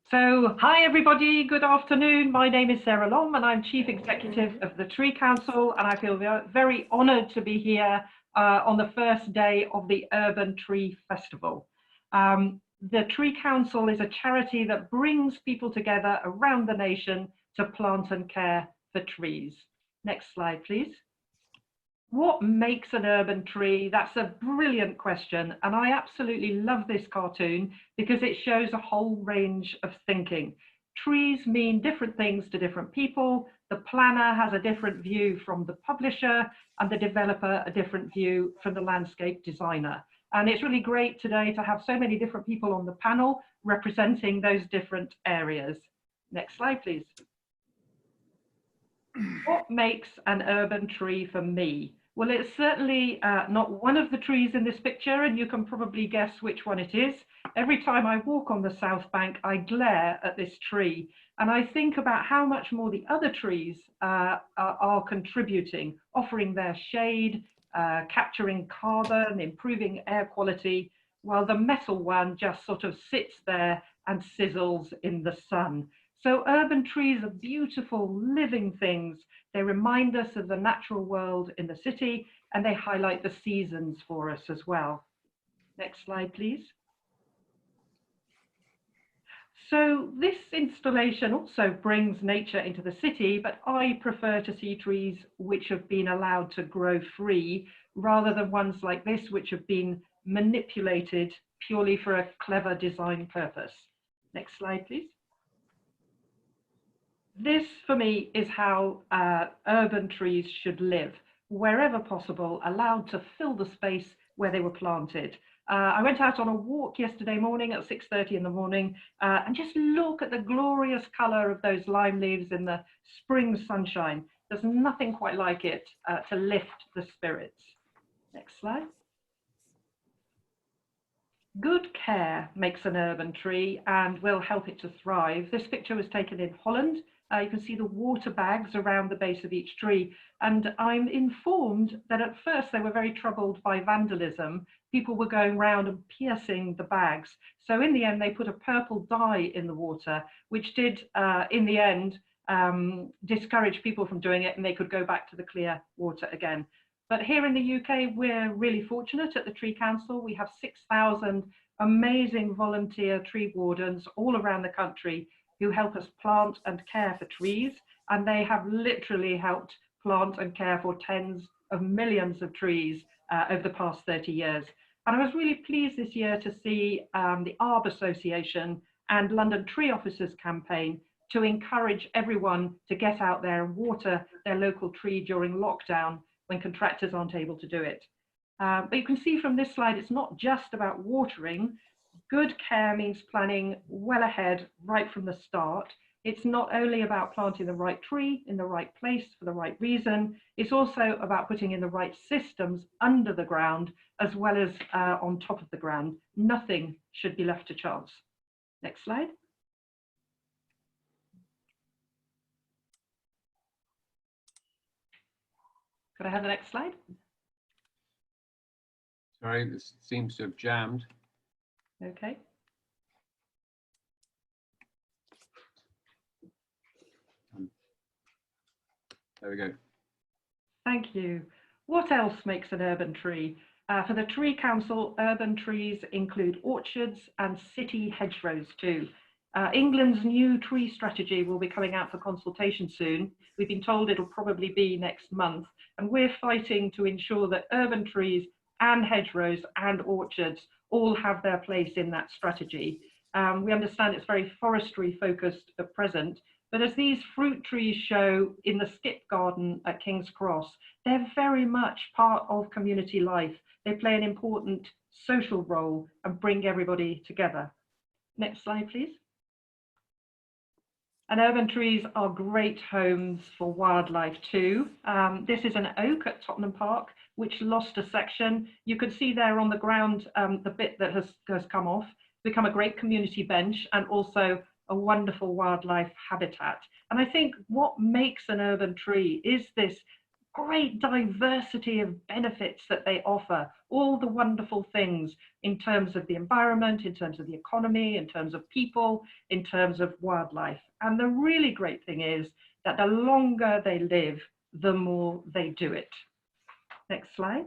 So, hi everybody, good afternoon. My name is Sarah Lom and I'm Chief Executive of the Tree Council, and I feel very honoured to be here on the first day of the Urban Tree Festival. The Tree Council is a charity that brings people together around the nation to plant and care for trees. Next slide, please. What makes an urban tree? That's a brilliant question, and I absolutely love this cartoon because it shows a whole range of thinking. Trees mean different things to different people. The planner has a different view from the publisher, and the developer a different view from the landscape designer. And it's really great today to have so many different people on the panel representing those different areas. Next slide, please. What makes an urban tree for me? Well, it's certainly not one of the trees in this picture, and you can probably guess which one it is. Every time I walk on the South Bank, I glare at this tree, and I think about how much more the other trees are contributing, offering their shade, capturing carbon, improving air quality, while the metal one just sort of sits there and sizzles in the sun. So urban trees are beautiful living things. They remind us of the natural world in the city, and they highlight the seasons for us as well. Next slide, please. So this installation also brings nature into the city, but I prefer to see trees which have been allowed to grow free rather than ones like this which have been manipulated purely for a clever design purpose. Next slide, please. This, for me, is how urban trees should live, wherever possible, allowed to fill the space where they were planted. I went out on a walk yesterday morning at 6:30 in the morning and just look at the glorious colour of those lime leaves in the spring sunshine. There's nothing quite like it to lift the spirits. Next slide. Good care makes an urban tree and will help it to thrive. This picture was taken in Holland. You can see the water bags around the base of each tree. And I'm informed that at first they were very troubled by vandalism. People were going around and piercing the bags. So in the end, they put a purple dye in the water, which did, in the end, discourage people from doing it, and they could go back to the clear water again. But here in the UK, we're really fortunate at the Tree Council. We have 6,000 amazing volunteer tree wardens all around the country who help us plant and care for trees. And they have literally helped plant and care for tens of millions of trees over the past 30 years. And I was really pleased this year to see the Arb Association and London Tree Officers campaign to encourage everyone to get out there and water their local tree during lockdown when contractors aren't able to do it. But you can see from this slide, it's not just about watering. Good care means planning well ahead, right from the start. It's not only about planting the right tree in the right place for the right reason, it's also about putting in the right systems under the ground as well as on top of the ground. Nothing should be left to chance. Next slide. Could I have the next slide? Sorry, this seems to have jammed. Okay. There we go. Thank you. What else makes an urban tree? For the Tree Council, urban trees include orchards and city hedgerows too. England's new tree strategy will be coming out for consultation soon. We've been told it'll probably be next month, and we're fighting to ensure that urban trees and hedgerows and orchards all have their place in that strategy. We understand it's very forestry focused at present, but as these fruit trees show in the skip garden at King's Cross, they're very much part of community life. They play an important social role and bring everybody together. Next slide, please. And urban trees are great homes for wildlife too. This is an oak at Tottenham Park, which lost a section. You can see there on the ground, the bit that has come off, become a great community bench and also a wonderful wildlife habitat. And I think what makes an urban tree is this great diversity of benefits that they offer, all the wonderful things in terms of the environment, in terms of the economy, in terms of people, in terms of wildlife. And the really great thing is that the longer they live, the more they do it. Next slide.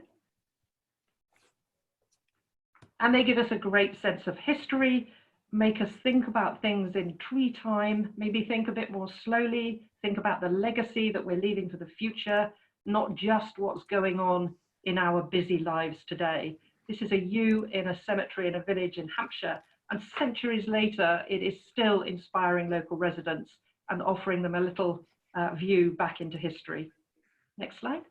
And they give us a great sense of history, make us think about things in tree time, maybe think a bit more slowly, think about the legacy that we're leaving for the future, not just what's going on in our busy lives today. This is a yew in a cemetery in a village in Hampshire, and centuries later, it is still inspiring local residents and offering them a little view back into history. Next slide.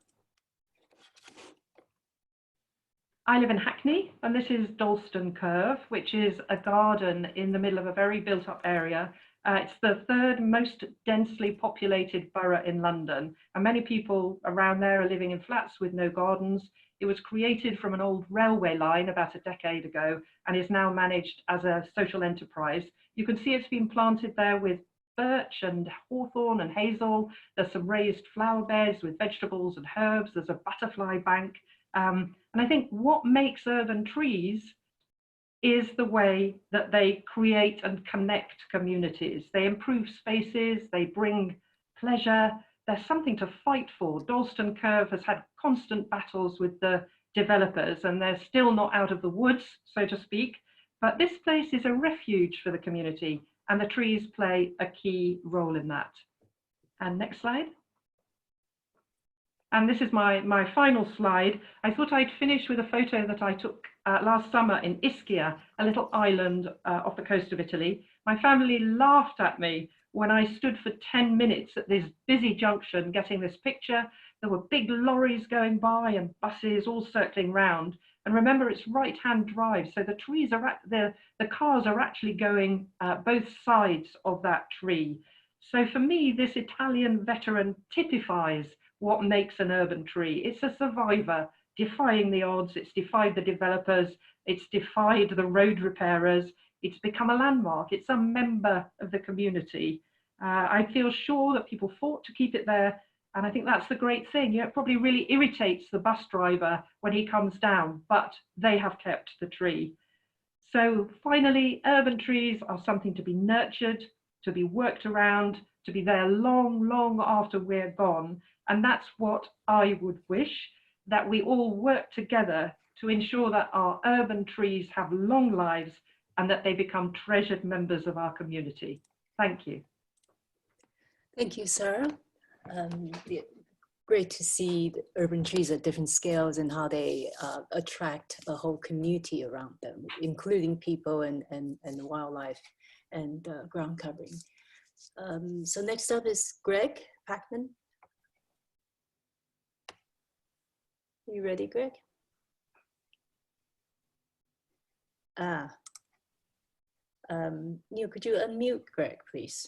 I live in Hackney, and this is Dalston Curve, which is a garden in the middle of a very built-up area. It's the third most densely populated borough in London, and many people around there are living in flats with no gardens. It was created from an old railway line about a decade ago and is now managed as a social enterprise. You can see it's been planted there with birch and hawthorn and hazel. There's some raised flower beds with vegetables and herbs. There's a butterfly bank. And I think what makes urban trees is the way that they create and connect communities. They improve spaces, they bring pleasure, there's something to fight for. Dalston Curve has had constant battles with the developers, and they're still not out of the woods, so to speak, but this place is a refuge for the community, and the trees play a key role in that. And next slide. And this is my final slide. I thought I'd finish with a photo that I took last summer in Ischia, a little island off the coast of Italy. My family laughed at me when I stood for 10 minutes at this busy junction getting this picture. There were big lorries going by and buses all circling round. And remember, it's right-hand drive, so the trees are the cars are actually going both sides of that tree. So for me, this Italian veteran typifies what makes an urban tree. It's a survivor, defying the odds. It's defied the developers. It's defied the road repairers. It's become a landmark. It's a member of the community. I feel sure that people fought to keep it there. And I think that's the great thing. It probably really irritates the bus driver when he comes down, but they have kept the tree. So finally, urban trees are something to be nurtured, to be worked around, to be there long, long after we're gone. And that's what I would wish, that we all work together to ensure that our urban trees have long lives and that they become treasured members of our community. Thank you. Thank you, Sarah. Great to see the urban trees at different scales and how they attract a whole community around them, including people and wildlife and ground covering. So next up is Greg Patton. Are you ready, Greg? Neil, could you unmute Greg, please?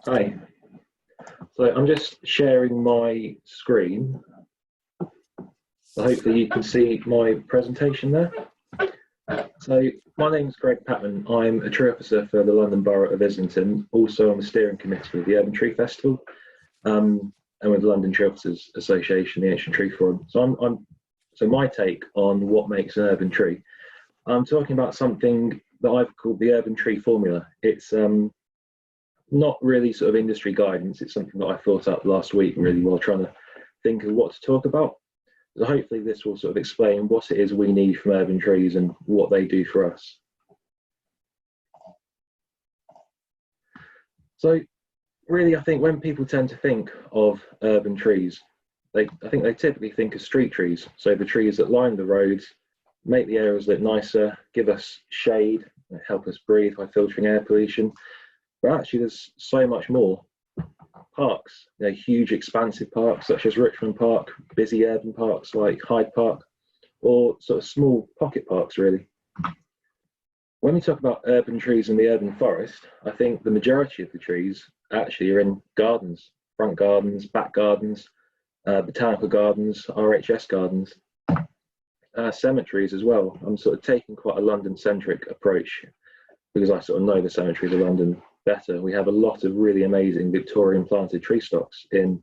Hi. So I'm just sharing my screen. So hopefully you can see my presentation there. So my name's Greg Patton. I'm a tree officer for the London Borough of Islington, also on the steering committee of the Urban Tree Festival, and with the London Tree Officers Association, the Ancient Tree Forum. So my take on what makes an urban tree, I'm talking about something that I've called the urban tree formula. It's not really sort of industry guidance. It's something that I thought up last week really while trying to think of what to talk about. So hopefully this will sort of explain what it is we need from urban trees and what they do for us. So really, I think when people tend to think of urban trees, I think they typically think of street trees. So the trees that line the roads, make the areas look nicer, give us shade, help us breathe by filtering air pollution. But actually there's so much more. Parks, huge expansive parks such as Richmond Park, busy urban parks like Hyde Park, or sort of small pocket parks really. When we talk about urban trees in the urban forest, I think the majority of the trees actually are in gardens, front gardens, back gardens, botanical gardens, RHS gardens, cemeteries as well. I'm sort of taking quite a London-centric approach because I sort of know the cemeteries of London better. We have a lot of really amazing Victorian planted tree stocks in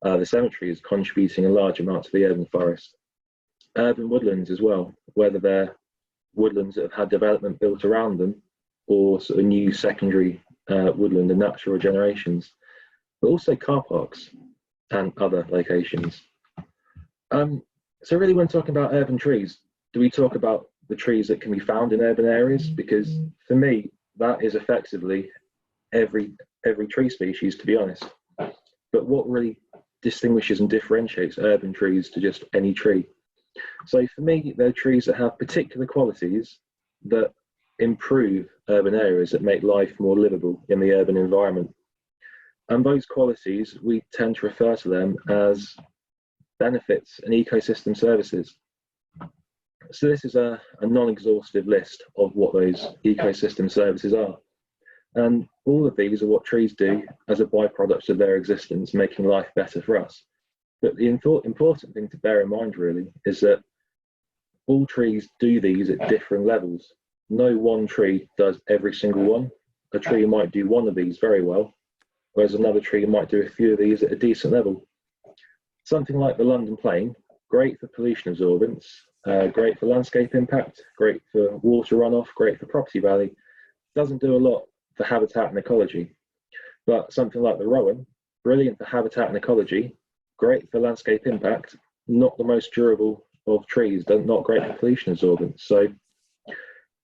the cemeteries, contributing a large amount to the urban forest. Urban woodlands as well, whether they're woodlands that have had development built around them or sort of new secondary woodland and natural regenerations, but also car parks and other locations. So really, when talking about urban trees, do we talk about the trees that can be found in urban areas? Because for me, that is effectively every tree species, to be honest. But what really distinguishes and differentiates urban trees to just any tree? So for me, they're trees that have particular qualities that improve urban areas, that make life more livable in the urban environment. And those qualities, we tend to refer to them as benefits and ecosystem services. So this is a non-exhaustive list of what those ecosystem services are. And all of these are what trees do as a byproduct of their existence, making life better for us. But the important thing to bear in mind really is that all trees do these at different levels. No one tree does every single one. A tree might do one of these very well, whereas another tree might do a few of these at a decent level. Something like the London plane, great for pollution absorbance, great for landscape impact, great for water runoff, great for property value, doesn't do a lot for habitat and ecology. But something like the Rowan, brilliant for habitat and ecology, great for landscape impact, not the most durable of trees, not great for pollution absorbance. So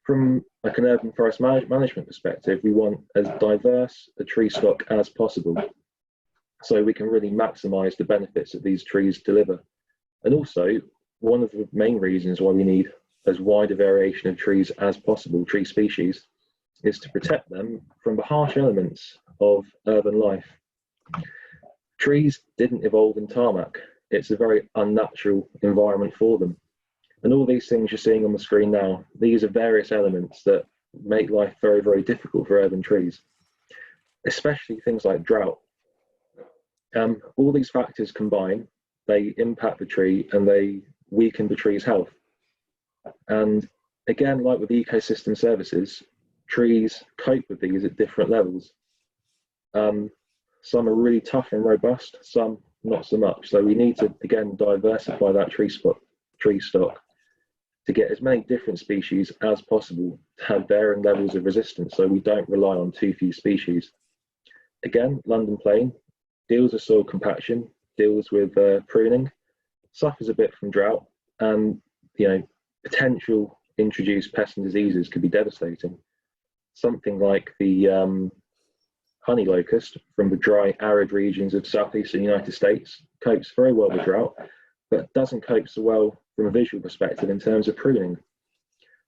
from like an urban forest management perspective, we want as diverse a tree stock as possible, so we can really maximize the benefits that these trees deliver. And also, one of the main reasons why we need as wide a variation of trees as possible, tree species, is to protect them from the harsh elements of urban life. Trees didn't evolve in tarmac. It's a very unnatural environment for them. And all these things you're seeing on the screen now, these are various elements that make life very, very difficult for urban trees, especially things like drought. All these factors combine, they impact the tree and they weaken the tree's health. And again, like with ecosystem services, trees cope with these at different levels. Some are really tough and robust, some not so much. So we need to, again, diversify that tree stock to get as many different species as possible to have varying levels of resistance, so we don't rely on too few species. Again, London plane deals with soil compaction, deals with pruning, suffers a bit from drought, and potential introduced pests and diseases could be devastating. Something like the honey locust from the dry, arid regions of southeastern United States copes very well with drought, but doesn't cope so well from a visual perspective in terms of pruning.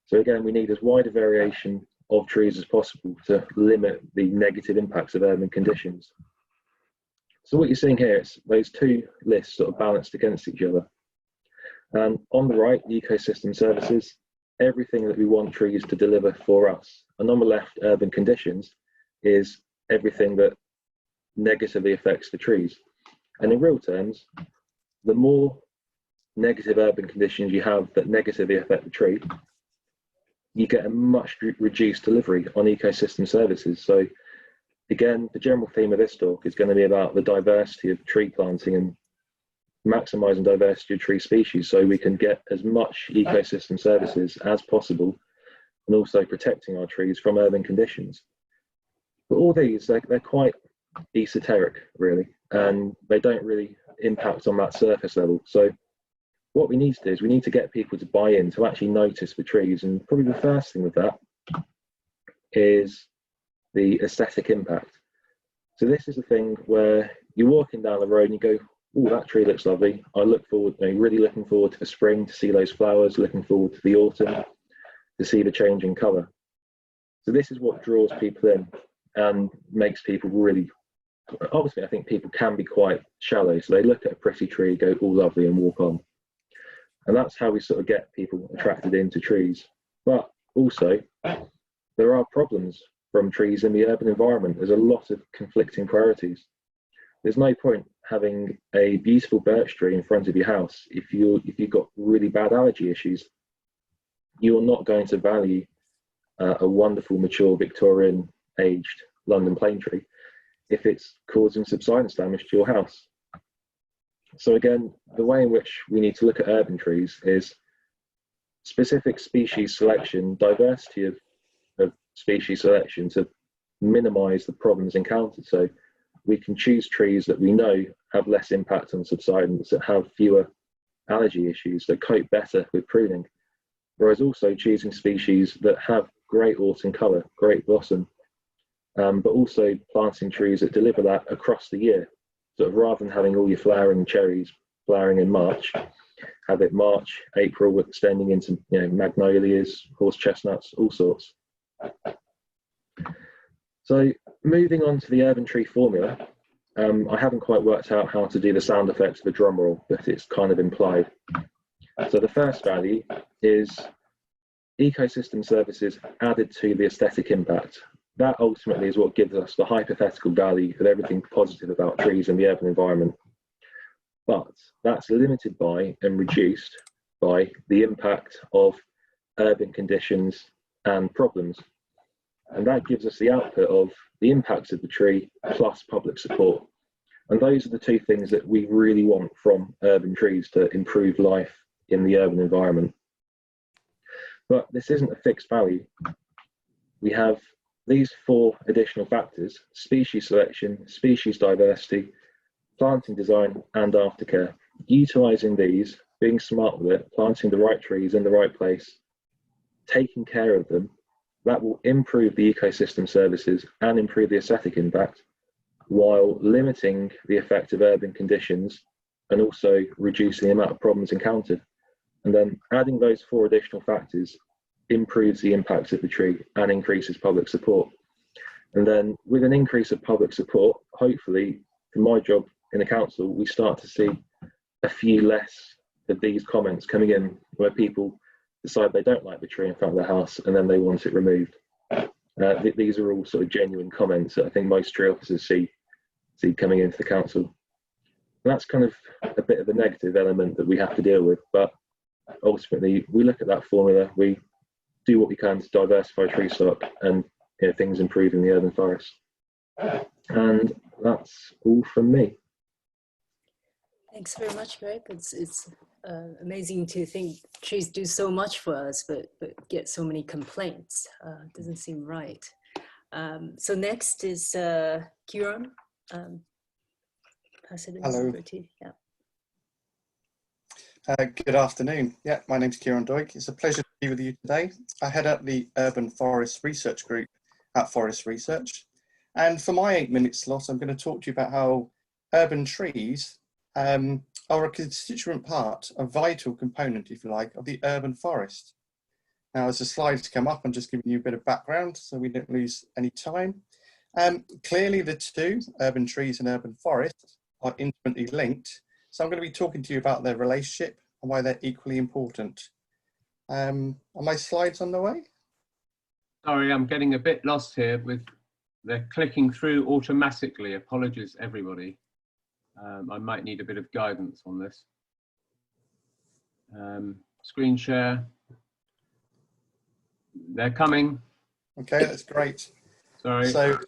So again, we need as wide a variation of trees as possible to limit the negative impacts of urban conditions. So what you're seeing here is those two lists sort of balanced against each other. And on the right, the ecosystem services, everything that we want trees to deliver for us. And on the left, urban conditions, is everything that negatively affects the trees. And in real terms, the more negative urban conditions you have that negatively affect the tree, you get a much reduced delivery on ecosystem services. So again, the general theme of this talk is going to be about the diversity of tree planting and maximising diversity of tree species, so we can get as much ecosystem services as possible, and also protecting our trees from urban conditions. But all these, they're quite esoteric, really, and they don't really impact on that surface level. So what we need to do is we need to get people to buy in, to actually notice the trees. And probably the first thing with that is the aesthetic impact. So this is the thing where you're walking down the road and you go, oh, that tree looks lovely. I look forward, really looking forward to the spring, to see those flowers, looking forward to the autumn, to see the change in colour. So this is what draws people in and makes people really, obviously I think people can be quite shallow. So they look at a pretty tree, go, oh, lovely, and walk on. And that's how we sort of get people attracted into trees. But also, there are problems from trees in the urban environment. There's a lot of conflicting priorities. There's no point having a beautiful birch tree in front of your house if you've got really bad allergy issues. You're not going to value a wonderful, mature, Victorian aged London plane tree if it's causing subsidence damage to your house. So again, the way in which we need to look at urban trees is specific species selection, diversity of species selection to minimize the problems encountered. So we can choose trees that we know have less impact on subsidence, that have fewer allergy issues, that cope better with pruning, whereas also choosing species that have great autumn colour, great blossom, but also planting trees that deliver that across the year. Sort of rather than having all your flowering cherries flowering in March, have it March, April, extending into magnolias, horse chestnuts, all sorts. So moving on to the urban tree formula, I haven't quite worked out how to do the sound effects of a drum roll, but it's kind of implied. So the first value is ecosystem services added to the aesthetic impact. That ultimately is what gives us the hypothetical value of everything positive about trees in the urban environment. But that's limited by and reduced by the impact of urban conditions and problems. And that gives us the output of the impacts of the tree plus public support. And those are the two things that we really want from urban trees to improve life in the urban environment. But this isn't a fixed value. We have these four additional factors: species selection, species diversity, planting design, and aftercare. Utilising these, being smart with it, planting the right trees in the right place, taking care of them, that will improve the ecosystem services and improve the aesthetic impact, while limiting the effect of urban conditions and also reducing the amount of problems encountered. And then adding those four additional factors improves the impacts of the tree and increases public support. And then with an increase of public support, hopefully, for my job in the council, we start to see a few less of these comments coming in where people decide they don't like the tree in front of their house and then they want it removed. These are all sort of genuine comments that I think most tree officers see coming into the council. And that's kind of a bit of a negative element that we have to deal with, but ultimately we look at that formula, we do what we can to diversify tree stock, and things improve in the urban forest. And that's all from me. Thanks very much, Greg. It's amazing to think trees do so much for us, but get so many complaints. Doesn't seem right. So next is Kieran. Pass it over to you. Yeah. Good afternoon. Yeah, my name's Kieran Doig. It's a pleasure to be with you today. I head up the Urban Forest Research Group at Forest Research. And for my 8-minute slot, I'm going to talk to you about how urban trees are a constituent part, a vital component, if you like, of the urban forest. Now, as the slides come up, I'm just giving you a bit of background so we don't lose any time. Clearly, the two, urban trees and urban forests, are intimately linked. So I'm going to be talking to you about their relationship and why they're equally important. Are my slides on the way? Sorry, I'm getting a bit lost here they're clicking through automatically. Apologies, everybody. I might need a bit of guidance on this. Screen share. They're coming. Okay, that's great. Sorry. So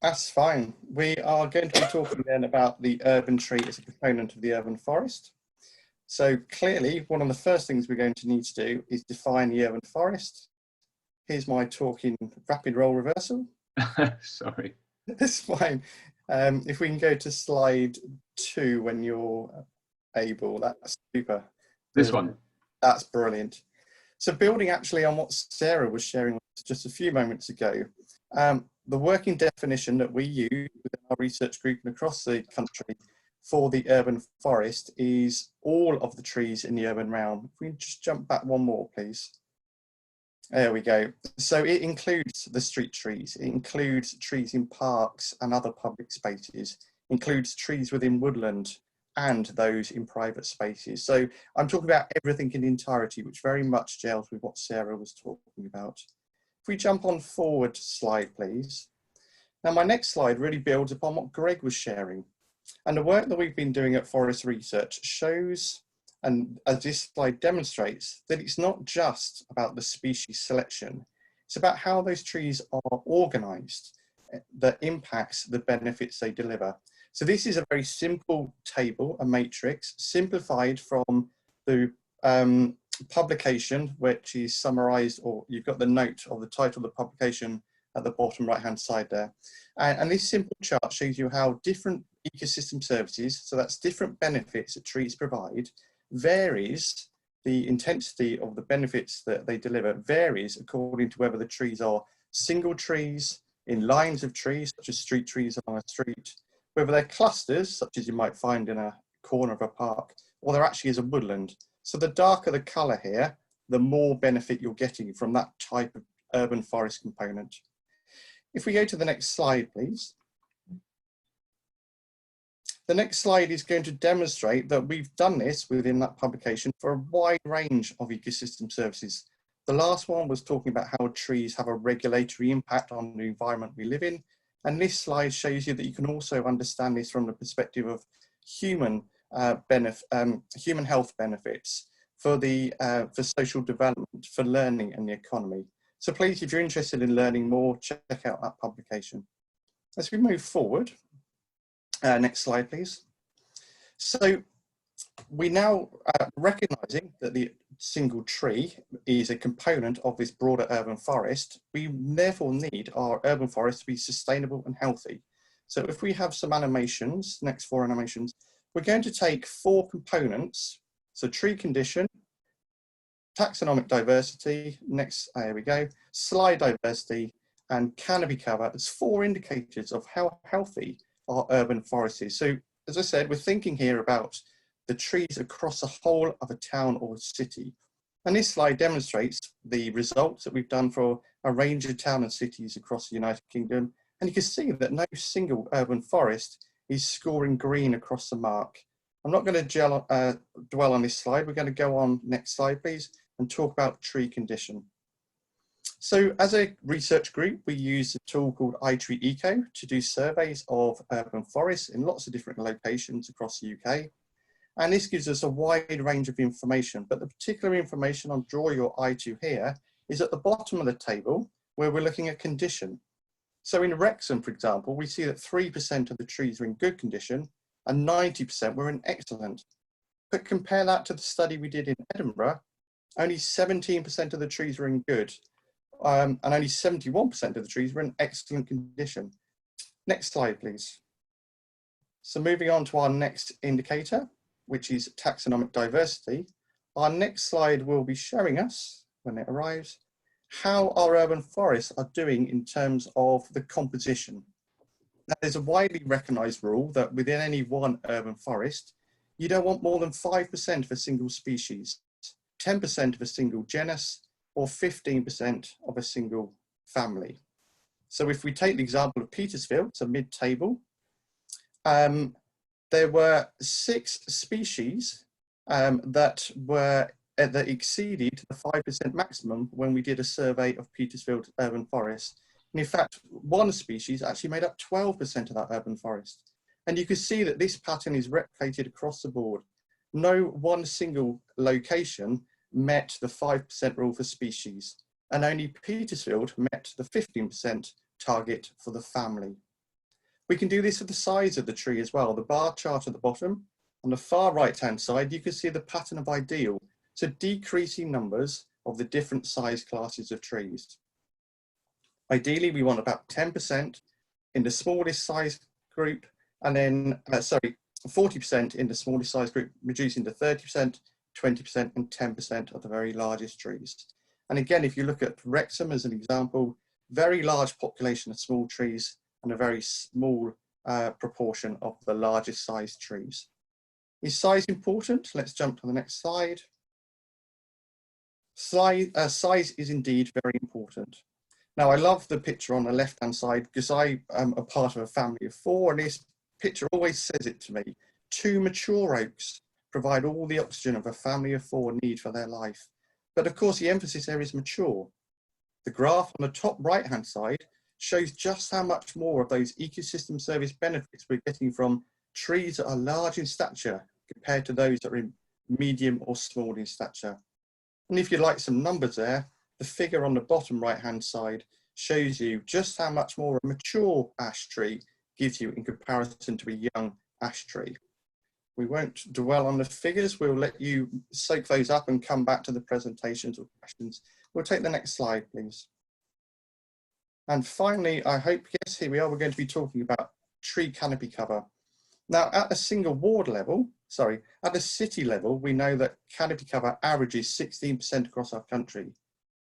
that's fine. We are going to be talking then about the urban tree as a component of the urban forest. So clearly, one of the first things we're going to need to do is define the urban forest. Here's my talk in rapid role reversal. Sorry. That's fine. If we can go to slide 2 when you're able, that's super. This one. That's brilliant. So building actually on what Sarah was sharing just a few moments ago, the working definition that we use within our research group and across the country for the urban forest is all of the trees in the urban realm. If we can just jump back one more, please. There we go. So it includes the street trees, it includes trees in parks and other public spaces, includes trees within woodland and those in private spaces. So I'm talking about everything in entirety, which very much gels with what Sarah was talking about. If we jump on forward slide, please. Now my next slide really builds upon what Greg was sharing. And the work that we've been doing at Forest Research shows, and as this slide demonstrates, that it's not just about the species selection, it's about how those trees are organised. that impacts the benefits they deliver. So this is a very simple table, a matrix, simplified from the publication, which is summarized, or you've got the note of the title of the publication at the bottom right-hand side there. And this simple chart shows you how different ecosystem services, so that's different benefits that trees provide, varies. The intensity of the benefits that they deliver varies according to whether the trees are single trees, in lines of trees, such as street trees along a street, whether they're clusters, such as you might find in a corner of a park, or there actually is a woodland. So the darker the colour here, the more benefit you're getting from that type of urban forest component. If we go to the next slide, please. The next slide is going to demonstrate that we've done this within that publication for a wide range of ecosystem services. The last one was talking about how trees have a regulatory impact on the environment we live in. And this slide shows you that you can also understand this from the perspective of human health benefits for social development, for learning and the economy. So please, if you're interested in learning more, check out that publication. As we move forward, next slide, please. So we now recognizing that the single tree is a component of this broader urban forest, we therefore need our urban forest to be sustainable and healthy. So if we have some animations, next 4 animations, we're going to take 4 components. So tree condition, taxonomic diversity, next, here we go, slide diversity, and canopy cover as 4 indicators of how healthy our urban forest is. So as I said, we're thinking here about the trees across the whole of a town or a city. And this slide demonstrates the results that we've done for a range of towns and cities across the United Kingdom. And you can see that no single urban forest is scoring green across the mark. I'm not going to dwell on this slide. We're going to go on, next slide, please, and talk about tree condition. So as a research group, we use a tool called iTree Eco to do surveys of urban forests in lots of different locations across the UK. And this gives us a wide range of information, but the particular information I'll draw your eye to here is at the bottom of the table where we're looking at condition. So in Wrexham, for example, we see that 3% of the trees are in good condition and 90% were in excellent. But compare that to the study we did in Edinburgh, only 17% of the trees were in good, and only 71% of the trees were in excellent condition. Next slide, please. So moving on to our next indicator, which is taxonomic diversity. Our next slide will be showing us, when it arrives, how our urban forests are doing in terms of the composition. Now, there's a widely recognised rule that within any one urban forest, you don't want more than 5% of a single species, 10% of a single genus, or 15% of a single family. So if we take the example of Petersfield, so mid-table, there were 6 species that exceeded the 5% maximum when we did a survey of Petersfield urban forest. And in fact, one species actually made up 12% of that urban forest. And you can see that this pattern is replicated across the board. No one single location met the 5% rule for species, and only Petersfield met the 15% target for the family. We can do this for the size of the tree as well. The bar chart at the bottom, on the far right-hand side, you can see the pattern of ideal, so decreasing numbers of the different size classes of trees. Ideally, we want about 10% in the smallest size group, and then, 40% in the smallest size group, reducing to 30%, 20% and 10% of the very largest trees. And again, if you look at Wrexham as an example, very large population of small trees and a very small proportion of the largest size trees. Is size important? Let's jump to the next slide. Size is indeed very important. Now, I love the picture on the left-hand side because I am a part of a family of 4, and this picture always says it to me. 2 mature oaks provide all the oxygen of a family of 4 need for their life. But of course, the emphasis there is mature. The graph on the top right-hand side shows just how much more of those ecosystem service benefits we're getting from trees that are large in stature compared to those that are in medium or small in stature. And if you like some numbers there, the figure on the bottom right-hand side shows you just how much more a mature ash tree gives you in comparison to a young ash tree. We won't dwell on the figures. We'll let you soak those up and come back to the presentations or questions. We'll take the next slide, please. And finally, I hope, yes, here we are. We're going to be talking about tree canopy cover. Now, at a single ward level, sorry, at a city level, we know that canopy cover averages 16% across our country.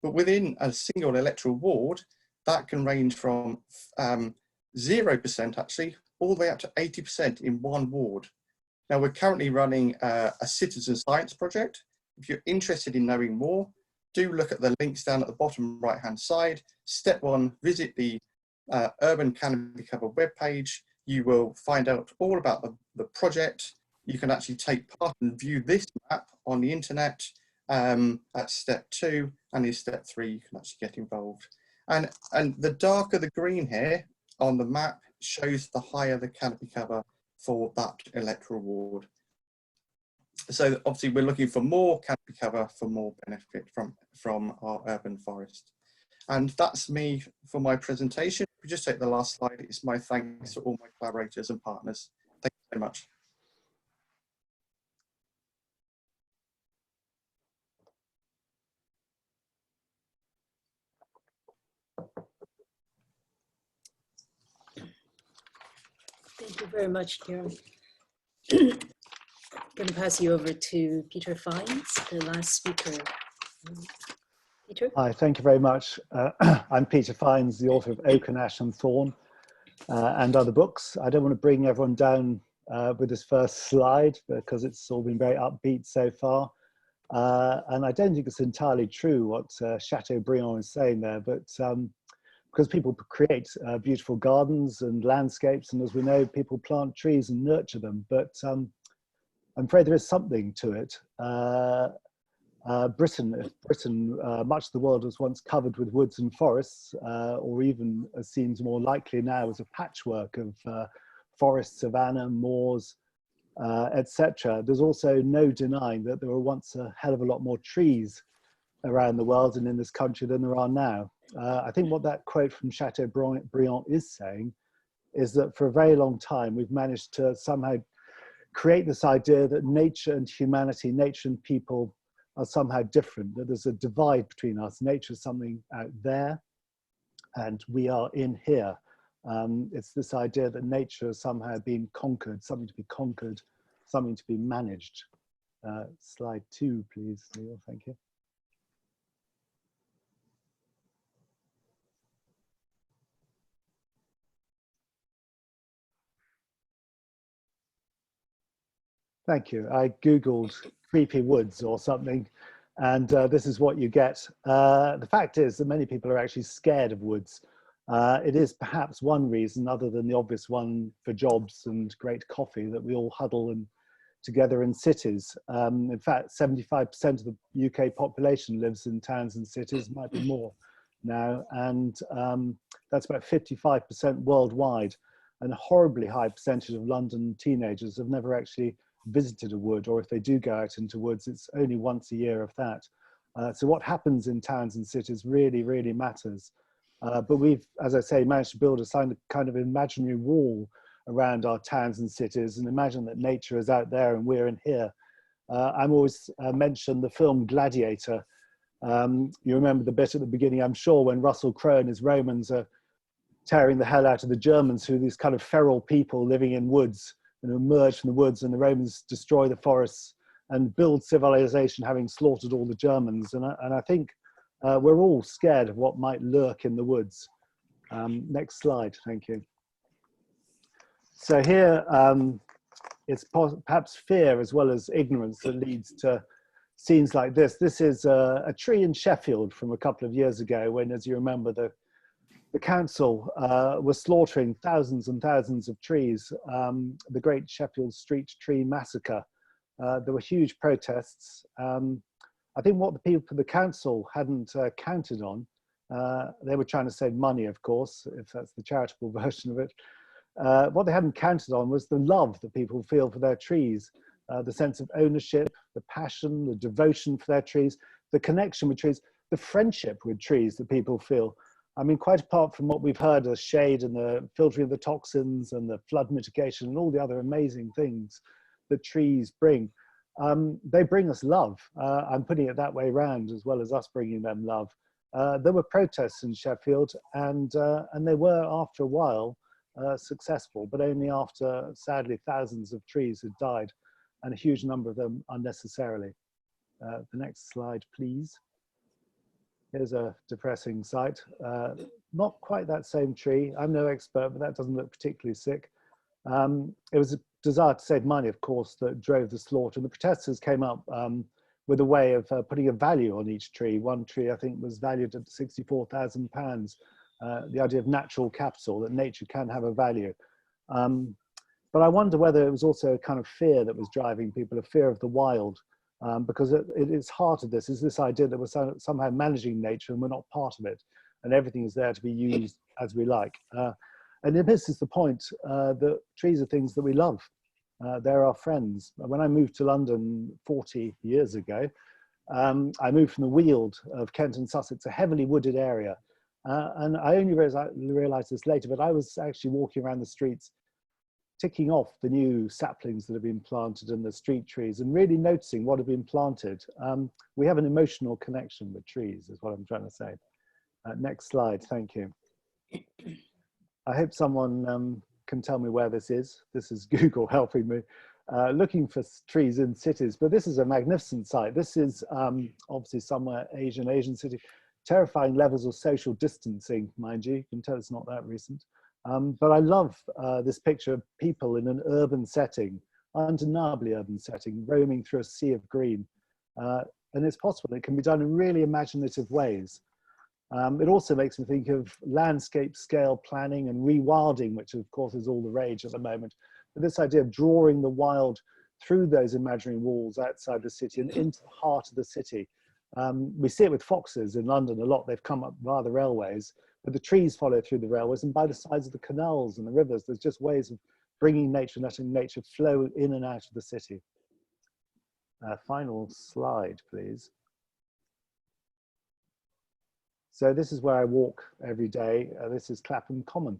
But within a single electoral ward, that can range from 0% actually, all the way up to 80% in one ward. Now, we're currently running a citizen science project. If you're interested in knowing more, do look at the links down at the bottom right-hand side. Step 1, visit the Urban Canopy Cover webpage. You will find out all about the project. You can actually take part and view this map on the internet at step 2, and in step 3, you can actually get involved. And the darker the green here on the map shows the higher the canopy cover for that electoral ward. So obviously we're looking for more canopy cover for more benefit from our urban forest. And that's me for my presentation. If we just take the last slide, it's my thanks to all my collaborators and partners. Thank you so much. Thank you very much, Karen. I'm going to pass you over to Peter Fines, the last speaker. Peter? Hi, thank you very much. I'm Peter Fines, the author of Oak and Ash and Thorn and other books. I don't want to bring everyone down with this first slide because it's all been very upbeat so far. And I don't think it's entirely true what Chateaubriand is saying there, but because people create beautiful gardens and landscapes, and as we know, people plant trees and nurture them, but I'm afraid there is something to it. Britain, much of the world was once covered with woods and forests, or even, as seems more likely now, as a patchwork of forests, savanna, moors, etc. There's also no denying that there were once a hell of a lot more trees around the world and in this country than there are now. I think what that quote from Chateaubriand is saying is that for a very long time we've managed to somehow create this idea that nature and humanity, nature and people are somehow different, that there's a divide between us. Nature is something out there and we are in here. It's this idea that nature has somehow been conquered, something to be conquered, something to be managed. Slide 2, please, Neil, thank you. Thank you. I Googled creepy woods or something, and this is what you get. The fact is that many people are actually scared of woods. It is perhaps one reason, other than the obvious one for jobs and great coffee, that we all huddle together in cities. In fact, 75% of the UK population lives in towns and cities, might be more now, and that's about 55% worldwide. And a horribly high percentage of London teenagers have never actually visited a wood, or if they do go out into woods, it's only once a year of that. So what happens in towns and cities really, really matters. But we've, as I say, managed to build a kind of imaginary wall around our towns and cities and imagine that nature is out there and we're in here. I'm always mention the film Gladiator. You remember the bit at the beginning, I'm sure, when Russell Crowe and his Romans are tearing the hell out of the Germans, who are these kind of feral people living in woods, and emerge from the woods, and the Romans destroy the forests and build civilization, having slaughtered all the Germans. And I think we're all scared of what might lurk in the woods. Next slide, thank you. So here, it's perhaps fear as well as ignorance that leads to scenes like this. This is a tree in Sheffield from a couple of years ago when, as you remember, the council was slaughtering thousands and thousands of trees, the Great Sheffield Street Tree Massacre. There were huge protests. I think what the people for the council hadn't counted on, they were trying to save money, of course, if that's the charitable version of it. What they hadn't counted on was the love that people feel for their trees, the sense of ownership, the passion, the devotion for their trees, the connection with trees, the friendship with trees that people feel. I mean, quite apart from what we've heard, the shade and the filtering of the toxins and the flood mitigation and all the other amazing things that trees bring, they bring us love. I'm putting it that way around, as well as us bringing them love. There were protests in Sheffield, and they were, after a while, successful, but only after, sadly, thousands of trees had died, and a huge number of them unnecessarily. The next slide, please. Here's a depressing sight. Not quite that same tree. I'm no expert, but that doesn't look particularly sick. It was a desire to save money, of course, that drove the slaughter. And the protesters came up with a way of putting a value on each tree. One tree, I think, was valued at £64,000. The idea of natural capital, that nature can have a value. But I wonder whether it was also a kind of fear that was driving people, a fear of the wild. Because it is heart of this is this idea that we're somehow managing nature and we're not part of it, and everything is there to be used as we like. And this is the point, that trees are things that we love. They're our friends. When I moved to London 40 years ago, I moved from the Weald of Kent and Sussex, a heavily wooded area. And I only realized this later, but I was actually walking around the streets ticking off the new saplings that have been planted and the street trees and really noticing what have been planted. We have an emotional connection with trees, is what I'm trying to say. Next slide, thank you. I hope someone can tell me where this is. This is Google helping me. Looking for trees in cities, but this is a magnificent site. This is obviously somewhere Asian city. Terrifying levels of social distancing, mind you. You can tell it's not that recent. But I love this picture of people in an urban setting, undeniably urban setting, roaming through a sea of green. And it's possible, it can be done in really imaginative ways. It also makes me think of landscape scale planning and rewilding, which of course is all the rage at the moment. But this idea of drawing the wild through those imaginary walls outside the city and into the heart of the city. We see it with foxes in London a lot. They've come up via the railways, but the trees follow through the railways, and by the sides of the canals and the rivers, there's just ways of bringing nature, letting nature flow in and out of the city. Final slide, please. So this is where I walk every day. This is Clapham Common.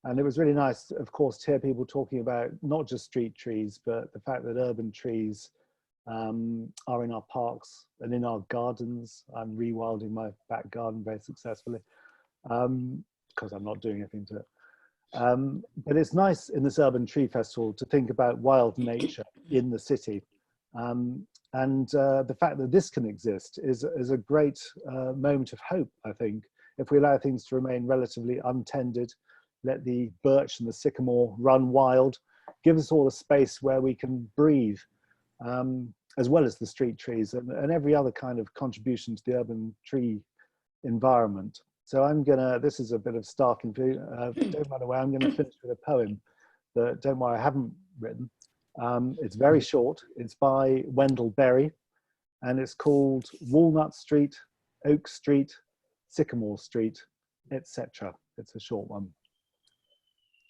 And it was really nice, of course, to hear people talking about not just street trees, but the fact that urban trees are in our parks and in our gardens. I'm rewilding my back garden very successfully because I'm not doing anything to it. But it's nice in this Urban Tree Festival to think about wild nature in the city. And the fact that this can exist is a great moment of hope, I think, if we allow things to remain relatively untended, let the birch and the sycamore run wild, give us all a space where we can breathe, as well as the street trees and every other kind of contribution to the urban tree environment. So this is a bit of starking food. Don't run away, I'm gonna finish with a poem that, don't worry, I haven't written. It's very short. It's by Wendell Berry, and it's called Walnut Street, Oak Street, Sycamore Street, etc. It's a short one.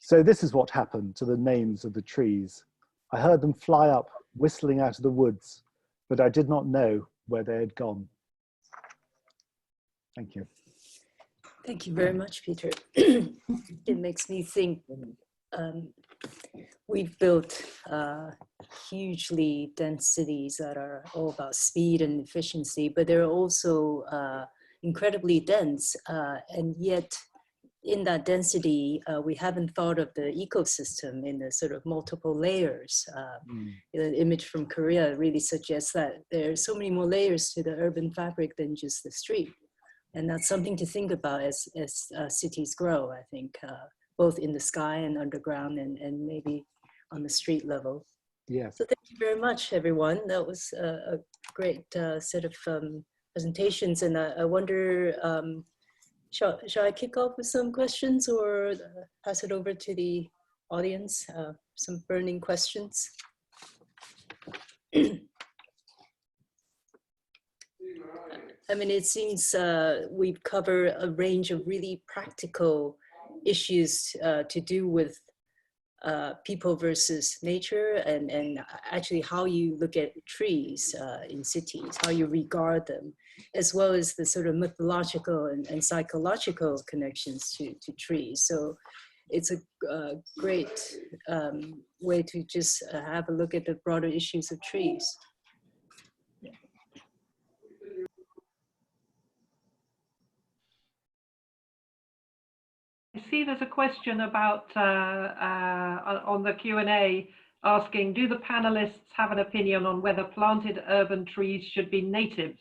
So this is what happened to the names of the trees. I heard them fly up, whistling out of the woods, but I did not know where they had gone. Thank you. Thank you very much, Peter. It makes me think we've built hugely dense cities that are all about speed and efficiency, but they're also incredibly dense, and yet in that density, we haven't thought of the ecosystem in the sort of multiple layers. The image from Korea really suggests that there are so many more layers to the urban fabric than just the street. And that's something to think about as cities grow, I think, both in the sky and underground and maybe on the street level. Yes. So thank you very much, everyone. That was a great set of presentations. And I wonder, shall I kick off with some questions or pass it over to the audience? Some burning questions. I mean, it seems we've covered a range of really practical issues to do with people versus nature, and actually how you look at trees in cities, how you regard them. as well as the sort of mythological and psychological connections to trees. So it's a great way to just have a look at the broader issues of trees. I see there's a question about on the Q&A asking, do the panelists have an opinion on whether planted urban trees should be natives?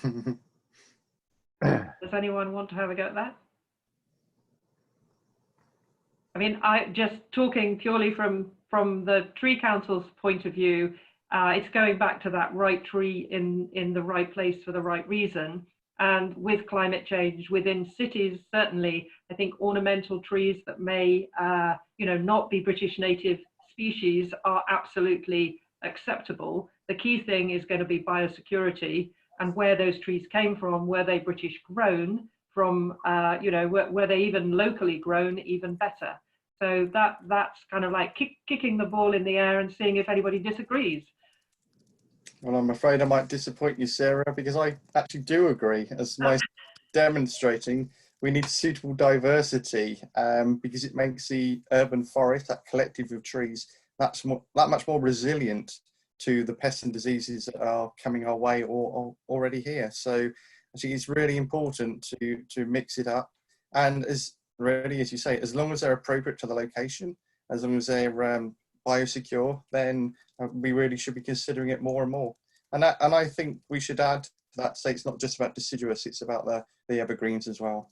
Does anyone want to have a go at that? I mean, just talking purely from the Tree Council's point of view, it's going back to that right tree in the right place for the right reason. And with climate change within cities, certainly, I think ornamental trees that may, not be British native species are absolutely acceptable. The key thing is going to be biosecurity and where those trees came from. Were they British grown from, were they even locally grown, even better. So that's kind of like kicking the ball in the air and seeing if anybody disagrees. Well, I'm afraid I might disappoint you, Sarah, because I actually do agree. As my demonstrating, we need suitable diversity because it makes the urban forest, that collective of trees, that much more resilient to the pests and diseases that are coming our way or already here. So I think it's really important to mix it up. And as you say, as long as they're appropriate to the location, as long as they're biosecure, then we really should be considering it more and more. And I think we should add to that, say it's not just about deciduous, it's about the evergreens as well.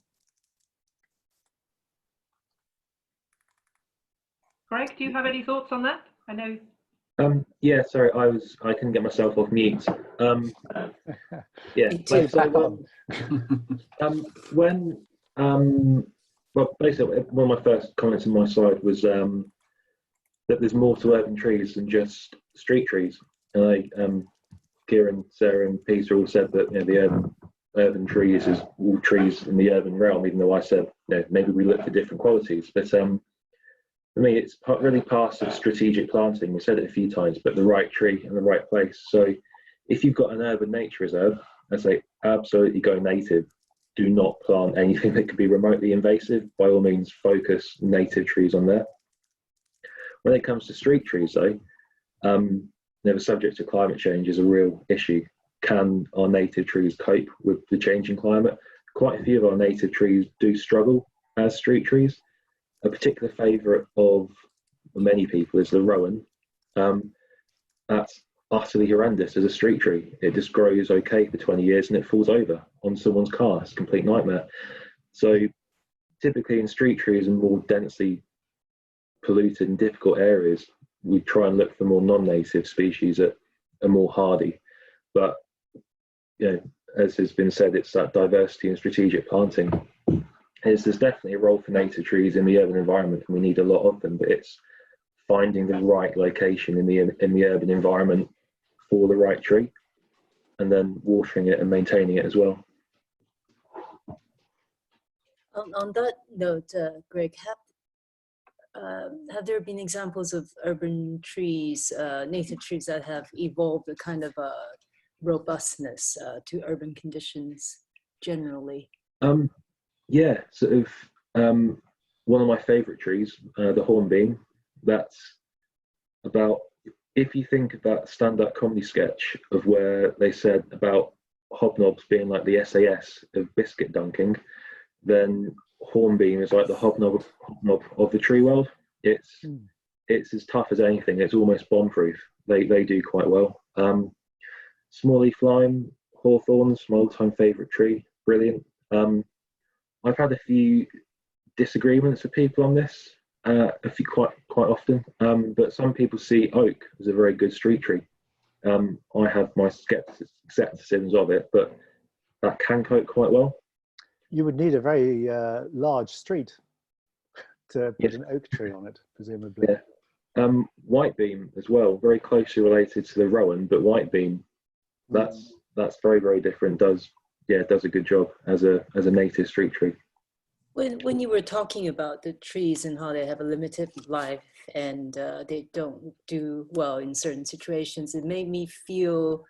Greg, do you have any thoughts on that? I know. Yeah, sorry, I couldn't get myself off mute. Yeah, well, basically, one of my first comments on my slide was that there's more to urban trees than just street trees. And Kieran, Sarah, and Peter all said that the urban trees is all trees in the urban realm. Even though I said maybe we look for different qualities, but for me, it's really part of strategic planting. We said it a few times, but the right tree in the right place. So if you've got an urban nature reserve, I say absolutely go native. Do not plant anything that could be remotely invasive. By all means, focus native trees on there. When it comes to street trees, though, the subject to climate change is a real issue. Can our native trees cope with the changing climate? Quite a few of our native trees do struggle as street trees. A particular favourite of many people is the rowan. That's utterly horrendous as a street tree. It just grows okay for 20 years and it falls over on someone's car. It's a complete nightmare. So typically in street trees and more densely polluted and difficult areas, we try and look for more non-native species that are more hardy. But as has been said, it's that diversity and strategic planting. There's definitely a role for native trees in the urban environment, and we need a lot of them. But it's finding the right location in the urban environment for the right tree, and then watering it and maintaining it as well. On that note, Greg, have there been examples of urban trees, native trees that have evolved a kind of a robustness to urban conditions generally? Yeah, sort of. One of my favourite trees, the hornbeam. That's about, if you think of that stand-up comedy sketch of where they said about hobnobs being like the SAS of biscuit dunking, then hornbeam is like the hobnob of the tree world. It's as tough as anything. It's almost bomb-proof. They do quite well. Small leaf lime, hawthorns, my all-time favourite tree. Brilliant. I've had a few disagreements with people on this, quite often. But some people see oak as a very good street tree. I have my skepticisms of it, but that can cope quite well. You would need a very large street to put an oak tree on it, presumably. Yeah. Whitebeam as well, very closely related to the rowan, but whitebeam, that's very, very different. Does a good job as a native street tree. When you were talking about the trees and how they have a limited life and they don't do well in certain situations, it made me feel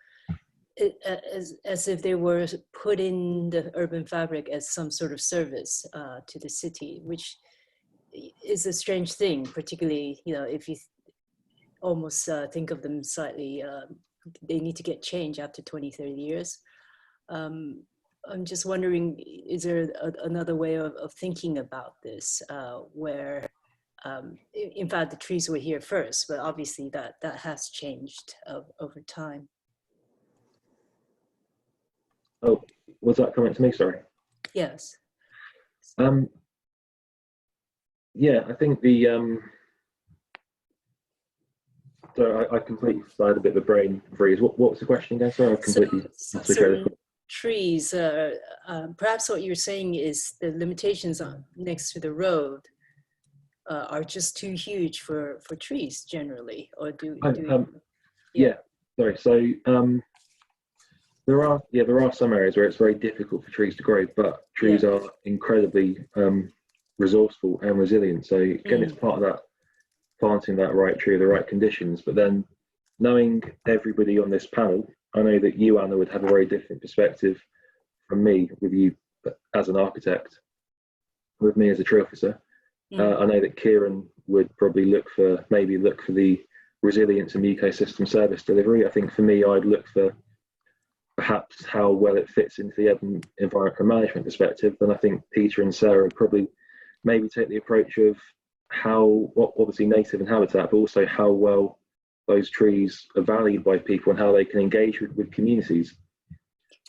as if they were put in the urban fabric as some sort of service to the city, which is a strange thing, particularly, you know, if you almost think of them slightly, they need to get change after 20, 30 years. I'm just wondering, is there another way of thinking about this where, in fact, the trees were here first, but obviously that has changed over time. Oh, was that coming to me? Sorry. Yes. Yeah, I think the so I completely had a bit of a brain freeze. What was the question again? Sorry, I completely certain trees. Perhaps what you're saying is the limitations on next to the road are just too huge for trees generally, or yeah. Sorry. So there are some areas where it's very difficult for trees to grow, but trees are incredibly resourceful and resilient. So again, it's part of that planting that right tree, the right conditions. But then knowing everybody on this panel, I know that you, Anna, would have a very different perspective from me with you as an architect, with me as a tree officer. I know that Kieran would probably look for the resilience and ecosystem service delivery. I think for me, I'd look for perhaps how well it fits into the urban environment management perspective. Then I think Peter and Sarah would probably maybe take the approach of how, obviously native and habitat, but also how well those trees are valued by people and how they can engage with communities.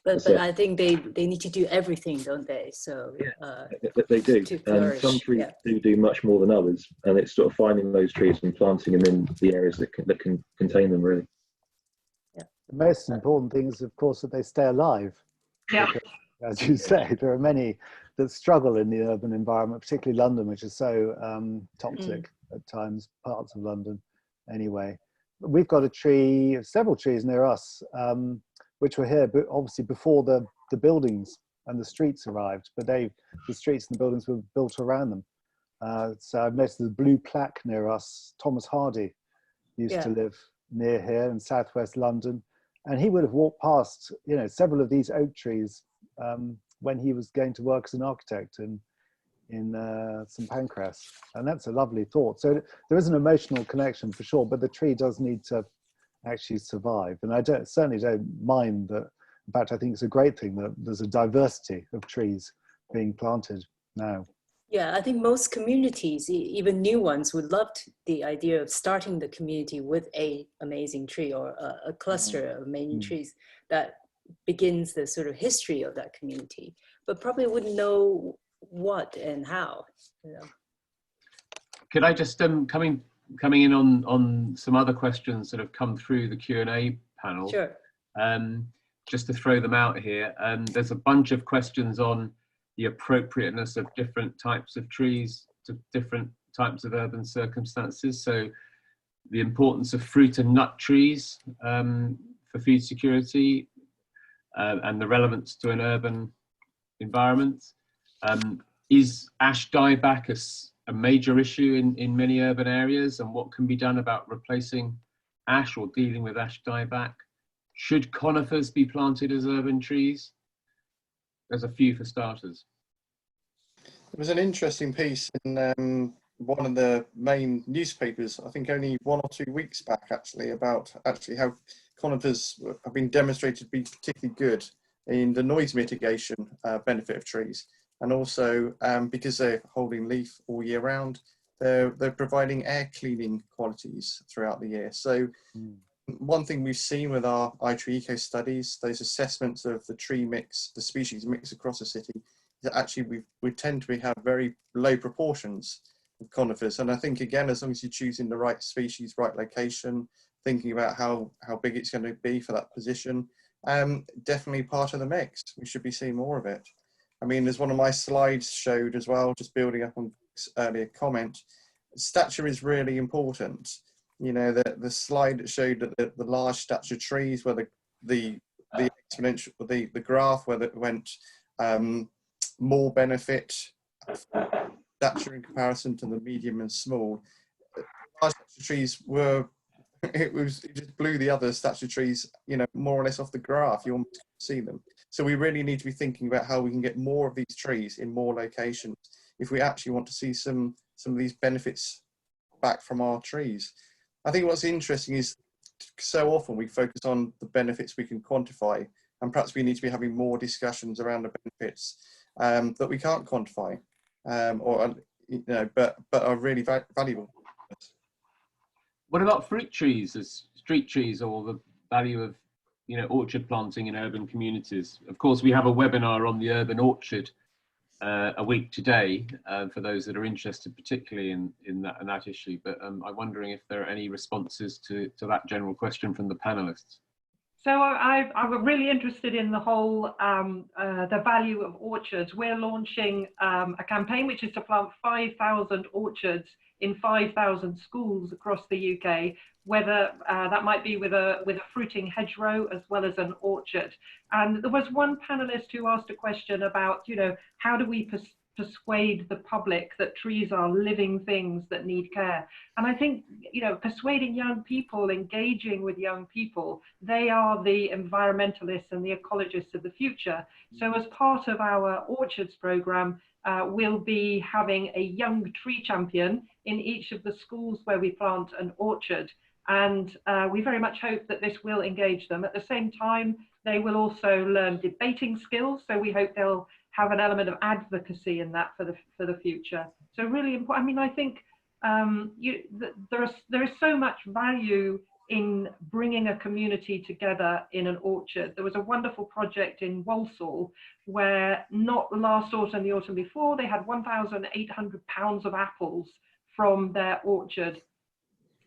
But I think they need to do everything, don't they? So they do, and some trees do much more than others, and it's sort of finding those trees and planting them in the areas that can contain them, really. The most important thing is, of course, that they stay alive. Yeah. Because, as you say, there are many that struggle in the urban environment, particularly London, which is so toxic at times, parts of London anyway. We've got several trees near us, which were here, but obviously before the buildings and the streets arrived, but the streets and the buildings were built around them. So I've noticed the blue plaque near us. Thomas Hardy used to live near here in southwest London, and he would have walked past, you know, several of these oak trees when he was going to work as an architect in St Pancras, and that's a lovely thought. So there is an emotional connection for sure, but the tree does need to actually survive, and I certainly don't mind that. In fact, I think it's a great thing that there's a diversity of trees being planted now. Yeah, I think most communities, even new ones, would love the idea of starting the community with an amazing tree or a cluster of amazing trees that begins the sort of history of that community, but probably wouldn't know what and how. You know. Could I just coming in on some other questions that have come through the Q&A panel? Sure. Just to throw them out here, there's a bunch of questions on the appropriateness of different types of trees to different types of urban circumstances. So the importance of fruit and nut trees for food security and the relevance to an urban environment. Is ash dieback a major issue in many urban areas, and what can be done about replacing ash or dealing with ash dieback? Should conifers be planted as urban trees? There's a few for starters. There was an interesting piece in one of the main newspapers, I think only 1 or 2 weeks back, actually, about how conifers have been demonstrated to be particularly good in the noise mitigation benefit of trees, and also because they're holding leaf all year round, they're providing air cleaning qualities throughout the year. So one thing we've seen with our iTree Eco studies, those assessments of the tree mix, the species mix across a city, is that actually we tend to have very low proportions of conifers. And I think, again, as long as you're choosing the right species, right location, thinking about how big it's going to be for that position, definitely part of the mix. We should be seeing more of it. I mean, as one of my slides showed as well, just building up on earlier comment, stature is really important. You know, the slide that showed that the large stature trees, where the exponential, the graph where it went more benefit stature in comparison to the medium and small. Large stature trees were it just blew the other statue trees, you know, more or less off the graph. You almost couldn't see them. So we really need to be thinking about how we can get more of these trees in more locations if we actually want to see some of these benefits back from our trees. I think what's interesting is so often we focus on the benefits we can quantify, and perhaps we need to be having more discussions around the benefits that we can't quantify, or you know, but are really valuable. What about fruit trees as street trees, or the value of, you know, orchard planting in urban communities? Of course, we have a webinar on the urban orchard a week today for those that are interested, particularly in that issue. But I'm wondering if there are any responses to that general question from the panelists. So I'm really interested in the whole, the value of orchards. We're launching a campaign which is to plant 5,000 orchards in 5,000 schools across the UK, whether that might be with a fruiting hedgerow as well as an orchard. And there was one panelist who asked a question about, you know, how do we persuade the public that trees are living things that need care? And I think, you know, persuading young people, engaging with young people, they are the environmentalists and the ecologists of the future. So as part of our orchards program, we'll be having a young tree champion in each of the schools where we plant an orchard. And we very much hope that this will engage them. At the same time, they will also learn debating skills. So we hope they'll have an element of advocacy in that for the future. So really important. I mean, I think there is so much value in bringing a community together in an orchard. There was a wonderful project in Walsall where, not last autumn, the autumn before, they had 1,800 pounds of apples from their orchard,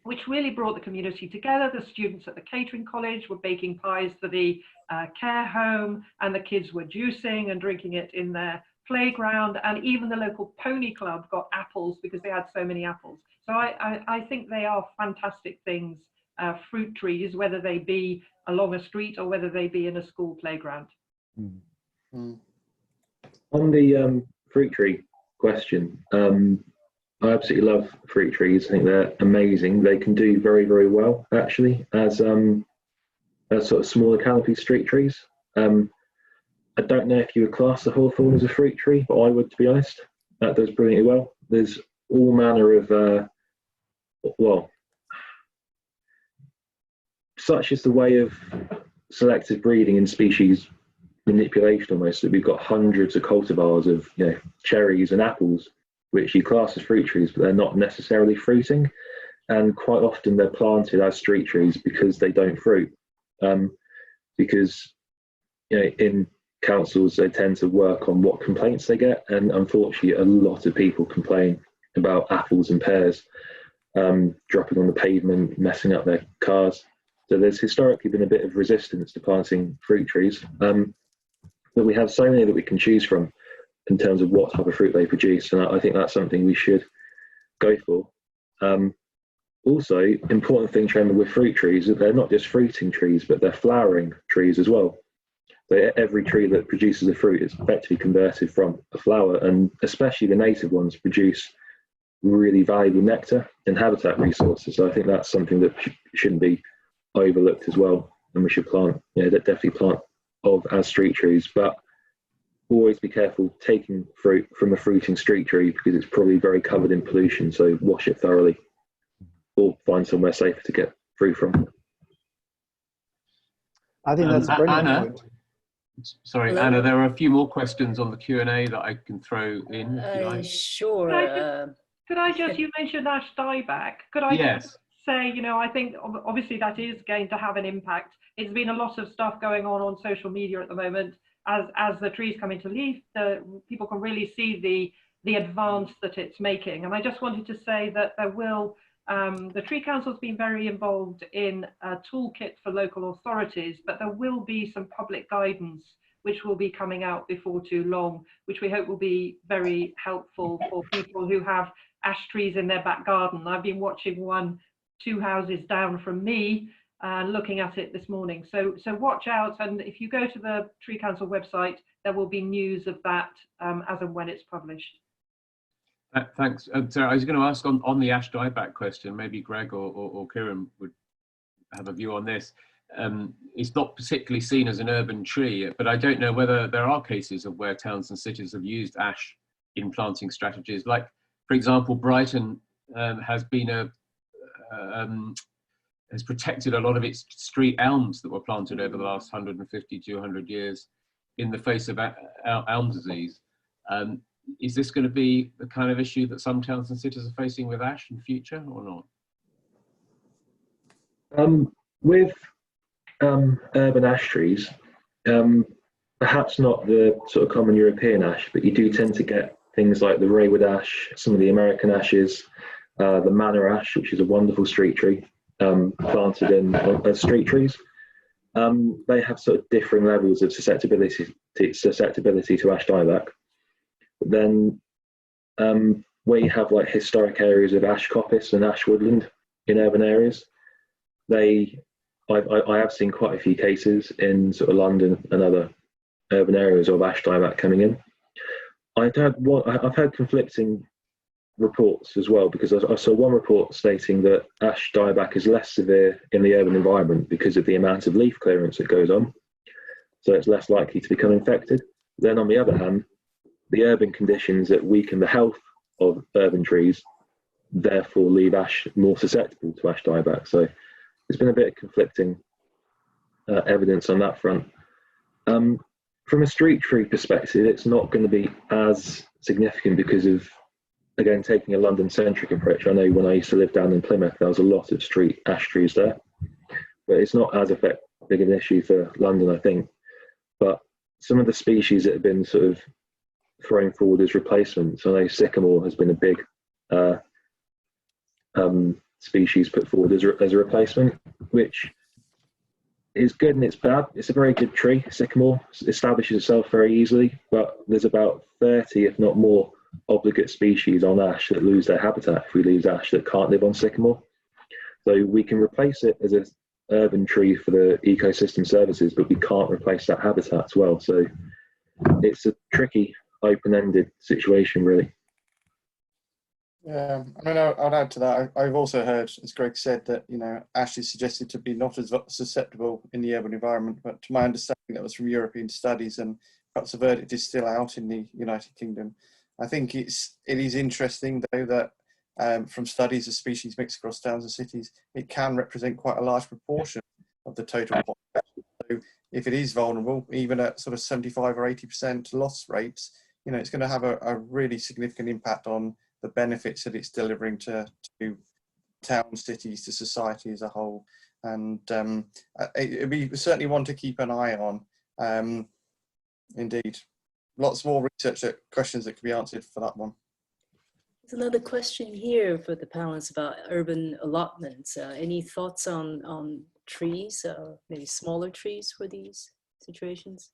which really brought the community together. The students at the catering college were baking pies for the care home, and the kids were juicing and drinking it in their playground, and even the local pony club got apples because they had so many apples. So I think they are fantastic things, fruit trees, whether they be along a street or whether they be in a school playground. On the fruit tree question, I absolutely love fruit trees. I think they're amazing. They can do very, very well, actually, as sort of smaller canopy street trees. I don't know if you would class the hawthorn as a fruit tree, but I would, to be honest. That does brilliantly well. There's all manner of, well, such is the way of selective breeding and species manipulation almost, that we've got hundreds of cultivars of, you know, cherries and apples, which you class as fruit trees, but they're not necessarily fruiting. And quite often they're planted as street trees because they don't fruit. Because, you know, in councils, they tend to work on what complaints they get. And unfortunately, a lot of people complain about apples and pears dropping on the pavement, messing up their cars. So there's historically been a bit of resistance to planting fruit trees. But we have so many that we can choose from in terms of what type of fruit they produce. And I think that's something we should go for. Also, important thing to remember with fruit trees is that they're not just fruiting trees, but they're flowering trees as well. So every tree that produces a fruit is effectively converted from a flower, and especially the native ones produce really valuable nectar and habitat resources. So I think that's something that shouldn't be overlooked as well, and we should plant, you know, definitely plant as street trees, but always be careful taking fruit from a fruiting street tree because it's probably very covered in pollution, so wash it thoroughly or find somewhere safer to get fruit from. I think that's a brilliant Anna, point. Sorry, Hello? Anna, there are a few more questions on the Q&A that I can throw in, if you like. Sure. Could I just, you mentioned ash dieback. Could I Yes. just say, you know, I think obviously that is going to have an impact. It's been a lot of stuff going on social media at the moment. As the trees come into leaf, people can really see the advance that it's making. And I just wanted to say that there will, the Tree Council's been very involved in a toolkit for local authorities, but there will be some public guidance which will be coming out before too long, which we hope will be very helpful for people who have ash trees in their back garden. I've been watching one 2 houses down from me, looking at it this morning. So watch out, and if you go to the Tree Council website, there will be news of that as and when it's published. Thanks. So I was going to ask on the ash dieback question, maybe Greg or Kieran would have a view on this. It's not particularly seen as an urban tree, but I don't know whether there are cases of where towns and cities have used ash in planting strategies. Like, for example, Brighton has been has protected a lot of its street elms that were planted over the last 150, 200 years in the face of elm disease. Is this going to be the kind of issue that some towns and cities are facing with ash in the future, or not? With urban ash trees, perhaps not the sort of common European ash, but you do tend to get things like the Raywood ash, some of the American ashes, the manor ash, which is a wonderful street tree, planted in as street trees. They have sort of differing levels of susceptibility to ash dieback. Then where you have like historic areas of ash coppice and ash woodland in urban areas, I have seen quite a few cases in sort of London and other urban areas of ash dieback coming in. I've heard conflicting reports as well, because I saw one report stating that ash dieback is less severe in the urban environment because of the amount of leaf clearance that goes on, so it's less likely to become infected. Then on the other hand, the urban conditions that weaken the health of urban trees therefore leave ash more susceptible to ash dieback. So there's been a bit of conflicting evidence on that front. From a street tree perspective, it's not going to be as significant because of, again, taking a London-centric approach. I know when I used to live down in Plymouth, there was a lot of street ash trees there, but it's not as big an issue for London, I think. But some of the species that have been sort of thrown forward as replacements, I know sycamore has been a big species put forward as a replacement, which is good and it's bad. It's a very good tree. Sycamore establishes itself very easily, but there's about 30, if not more, obligate species on ash that lose their habitat if we lose ash that can't live on sycamore. So we can replace it as an urban tree for the ecosystem services, but we can't replace that habitat as well. So it's a tricky, open-ended situation, really. Yeah, I mean, I'd add to that. I've also heard, as Greg said, that ash is suggested to be not as susceptible in the urban environment. But to my understanding, that was from European studies, and perhaps the verdict is still out in the United Kingdom. I think it is interesting though that from studies of species mixed across towns and cities, it can represent quite a large proportion of the total population. So if it is vulnerable, even at sort of 75 or 80% loss rates, it's going to have a really significant impact on the benefits that it's delivering to towns, cities, to society as a whole. And it'd be certainly one to keep an eye on. Indeed. Lots more research questions that could be answered for that one. There's another question here for the panelists about urban allotments. Any thoughts on trees, maybe smaller trees for these situations?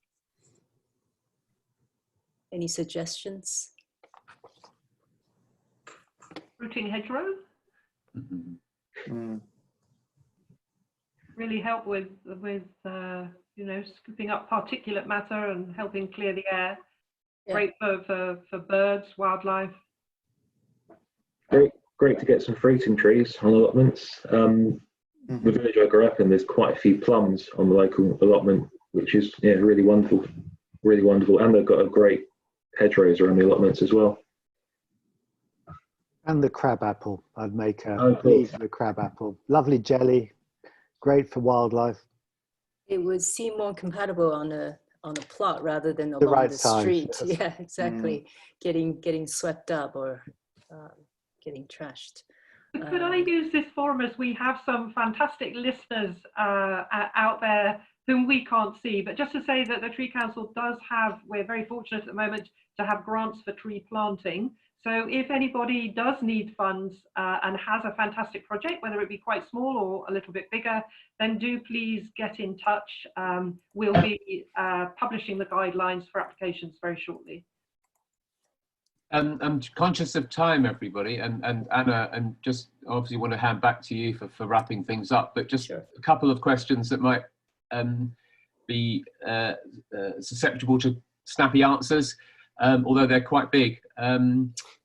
Any suggestions? Rooting hedgerow? Mm-hmm. Really help with scooping up particulate matter and helping clear the air. Yeah. Great for birds, wildlife. Great to get some fruiting trees on allotments. The village I grew up in, there's quite a few plums on the local allotment, which is really wonderful, and they've got a great hedgerows around the allotments as well. And the crabapple, I'd make a leaf of the crabapple. Lovely jelly, great for wildlife. It would seem more compatible on a plot rather than along the street. Yes. Yeah, exactly. Getting swept up or getting trashed. Could I use this forum, as we have some fantastic listeners out there whom we can't see, but just to say that the Tree Council does have, we're very fortunate at the moment to have grants for tree planting. So if anybody does need funds and has a fantastic project, whether it be quite small or a little bit bigger, then do please get in touch. We'll be publishing the guidelines for applications very shortly. I'm conscious of time, everybody, and Anna, and just obviously want to hand back to you for wrapping things up, but just a couple of questions that might be susceptible to snappy answers, although they're quite big.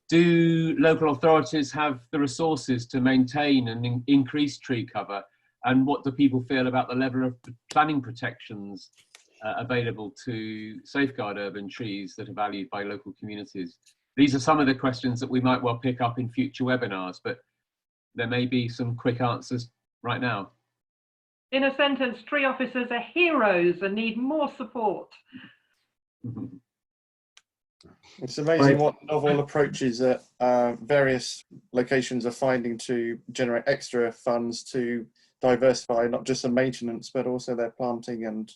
Do local authorities have the resources to maintain and increase tree cover? And what do people feel about the level of planning protections available to safeguard urban trees that are valued by local communities? These are some of the questions that we might well pick up in future webinars, but there may be some quick answers right now. In a sentence, tree officers are heroes and need more support. It's amazing what novel approaches that various locations are finding to generate extra funds to diversify not just the maintenance but also their planting and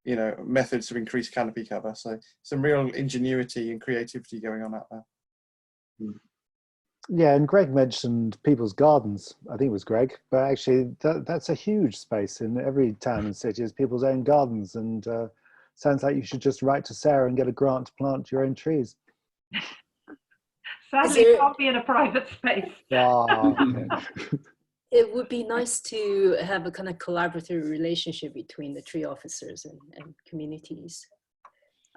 you know, methods to increase canopy cover. So some real ingenuity and creativity going on out there. Yeah, and Greg mentioned people's gardens. I think it was Greg, but actually that's a huge space in every town and city is people's own gardens. And sounds like you should just write to Sarah and get a grant to plant your own trees. Sadly, it can't be in a private space. Oh, okay. It would be nice to have a kind of collaborative relationship between the tree officers and communities.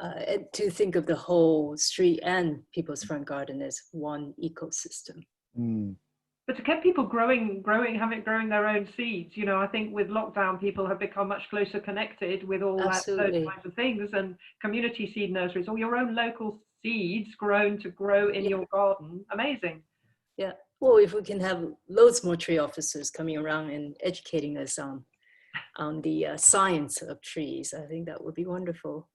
And to think of the whole street and people's front garden as one ecosystem. Mm. But to get people growing their own seeds, you know, I think with lockdown, people have become much closer connected with all those kinds of things, and community seed nurseries, or your own local seeds grown to grow in your garden. Amazing. Yeah. Well, if we can have loads more tree officers coming around and educating us on the science of trees, I think that would be wonderful.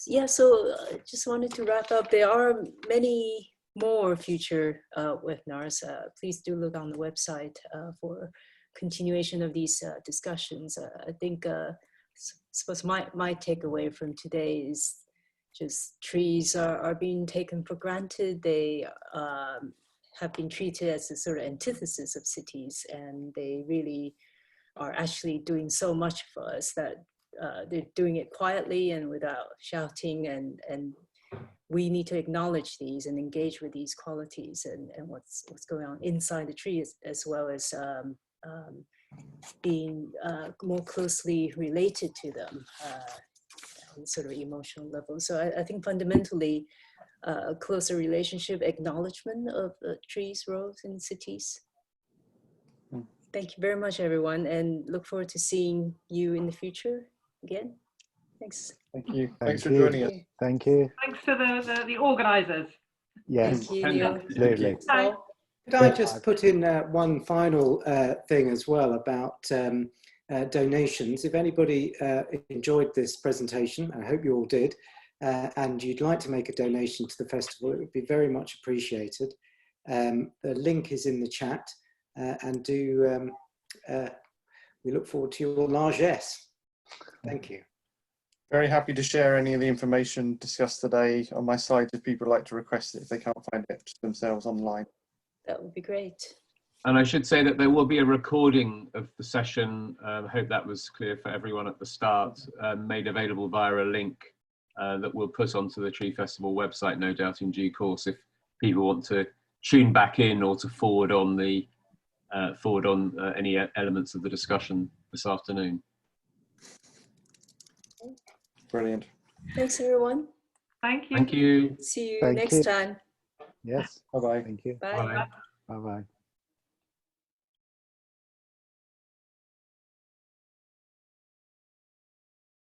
Yeah, so I just wanted to wrap up. There are many more future webinars. Please do look on the website for continuation of these discussions. I think, suppose my takeaway from today is just trees are being taken for granted. They have been treated as a sort of antithesis of cities, and they really are actually doing so much for us that they're doing it quietly and without shouting, and we need to acknowledge these and engage with these qualities and what's going on inside the tree, as well as being more closely related to them on sort of emotional level. So I think fundamentally a closer relationship, acknowledgement of trees' roles in cities. Thank you very much, everyone, and look forward to seeing you in the future again. Thanks. Thank you. Thanks for joining us. Thank you. Thanks to the organisers. Yes, Thank you, Neil. absolutely. Bye. Could I just put in one final thing as well about donations? If anybody enjoyed this presentation, I hope you all did, and you'd like to make a donation to the festival, it would be very much appreciated. The link is in the chat, and we look forward to your largesse. Thank you. Very happy to share any of the information discussed today on my site if people would like to request it if they can't find it themselves online. That would be great. And I should say that there will be a recording of the session. I hope that was clear for everyone at the start, made available via a link that we'll put onto the Tree Festival website, no doubt in due course, if people want to tune back in or to forward on any elements of the discussion this afternoon. Brilliant. Thanks, everyone. Thank you. Thank you. See you Thank next you. time. Yes. Bye-bye. Thank you. Bye. Bye. Bye-bye.